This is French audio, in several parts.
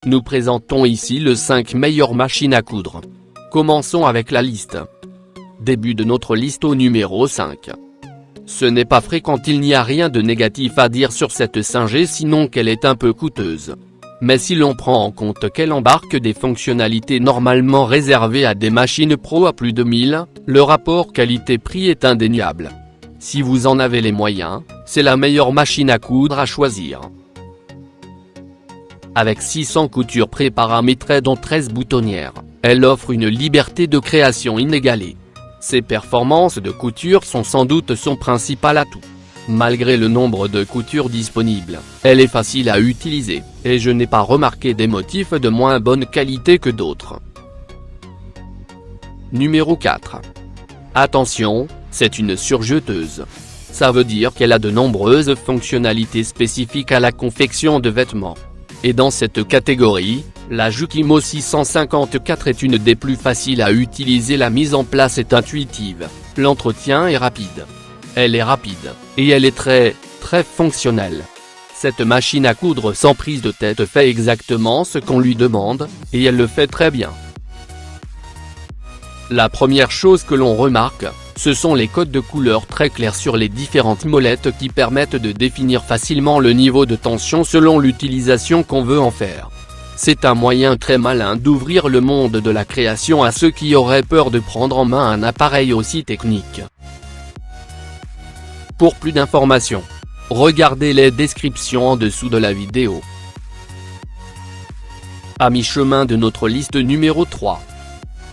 Nous présentons ici les 5 meilleures machines à coudre. Commençons avec la liste. Début de notre liste au numéro 5. Ce n'est pas fréquent, il n'y a rien de négatif à dire sur cette Singer sinon qu'elle est un peu coûteuse. Mais si l'on prend en compte qu'elle embarque des fonctionnalités normalement réservées à des machines pro à plus de 1000, le rapport qualité-prix est indéniable. Si vous en avez les moyens, c'est la meilleure machine à coudre à choisir. Avec 600 coutures préparamétrées dont 13 boutonnières, elle offre une liberté de création inégalée. Ses performances de couture sont sans doute son principal atout. Malgré le nombre de coutures disponibles, elle est facile à utiliser, et je n'ai pas remarqué des motifs de moins bonne qualité que d'autres. Numéro 4. Attention, c'est une surjeteuse. Ça veut dire qu'elle a de nombreuses fonctionnalités spécifiques à la confection de vêtements. Et dans cette catégorie, la Jukimo 654 est une des plus faciles à utiliser, la mise en place est intuitive, l'entretien est rapide. Elle est rapide, et elle est très fonctionnelle. Cette machine à coudre sans prise de tête fait exactement ce qu'on lui demande, et elle le fait très bien. La première chose que l'on remarque, ce sont les codes de couleur très clairs sur les différentes molettes qui permettent de définir facilement le niveau de tension selon l'utilisation qu'on veut en faire. C'est un moyen très malin d'ouvrir le monde de la création à ceux qui auraient peur de prendre en main un appareil aussi technique. Pour plus d'informations, regardez les descriptions en dessous de la vidéo. À mi-chemin de notre liste numéro 3.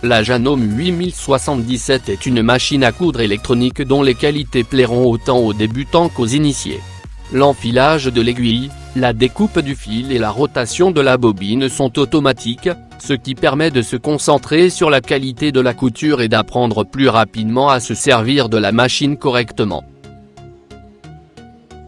La Janome 8077 est une machine à coudre électronique dont les qualités plairont autant aux débutants qu'aux initiés. L'enfilage de l'aiguille, la découpe du fil et la rotation de la bobine sont automatiques, ce qui permet de se concentrer sur la qualité de la couture et d'apprendre plus rapidement à se servir de la machine correctement.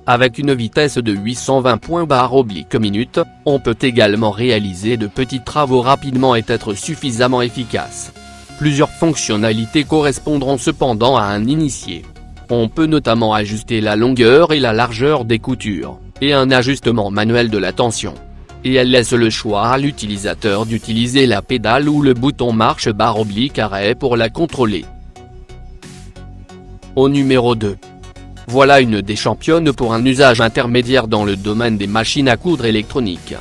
Avec une vitesse de 820 points/minute, on peut également réaliser de petits travaux rapidement et être suffisamment efficace. Plusieurs fonctionnalités correspondront cependant à un initié. On peut notamment ajuster la longueur et la largeur des coutures, et un ajustement manuel de la tension. Et elle laisse le choix à l'utilisateur d'utiliser la pédale ou le bouton marche/arrêt pour la contrôler. Au numéro 2. Voilà une des championnes pour un usage intermédiaire dans le domaine des machines à coudre électroniques.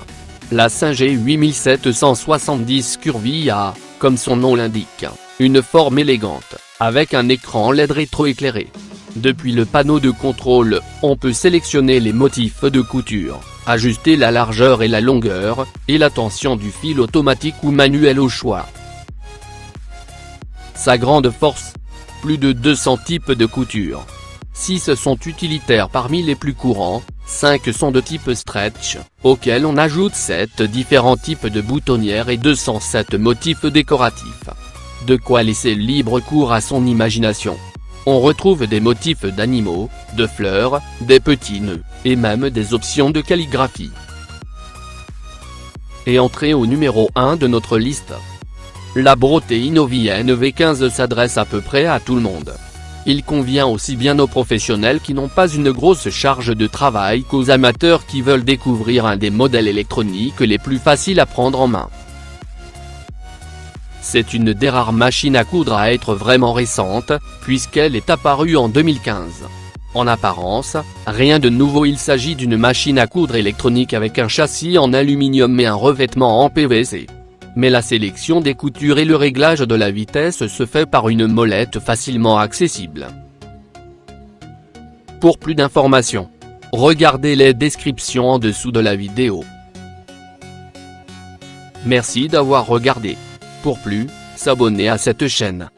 La Singer 8770 Curvy a, comme son nom l'indique, une forme élégante, avec un écran LED rétroéclairé. Depuis le panneau de contrôle, on peut sélectionner les motifs de couture, ajuster la largeur et la longueur, et la tension du fil automatique ou manuel au choix. Sa grande force, plus de 200 types de couture. 6 sont utilitaires parmi les plus courants, 5 sont de type stretch, auxquels on ajoute 7 différents types de boutonnières et 207 motifs décoratifs. De quoi laisser libre cours à son imagination. On retrouve des motifs d'animaux, de fleurs, des petits nœuds, et même des options de calligraphie. Et entrée au numéro 1 de notre liste. La Brote Innovienne V15 s'adresse à peu près à tout le monde. Il convient aussi bien aux professionnels qui n'ont pas une grosse charge de travail qu'aux amateurs qui veulent découvrir un des modèles électroniques les plus faciles à prendre en main. C'est une des rares machines à coudre à être vraiment récente, puisqu'elle est apparue en 2015. En apparence, rien de nouveau, il s'agit d'une machine à coudre électronique avec un châssis en aluminium et un revêtement en PVC. Mais la sélection des coutures et le réglage de la vitesse se fait par une molette facilement accessible. Pour plus d'informations, regardez les descriptions en dessous de la vidéo. Merci d'avoir regardé. Pour plus, s'abonner à cette chaîne.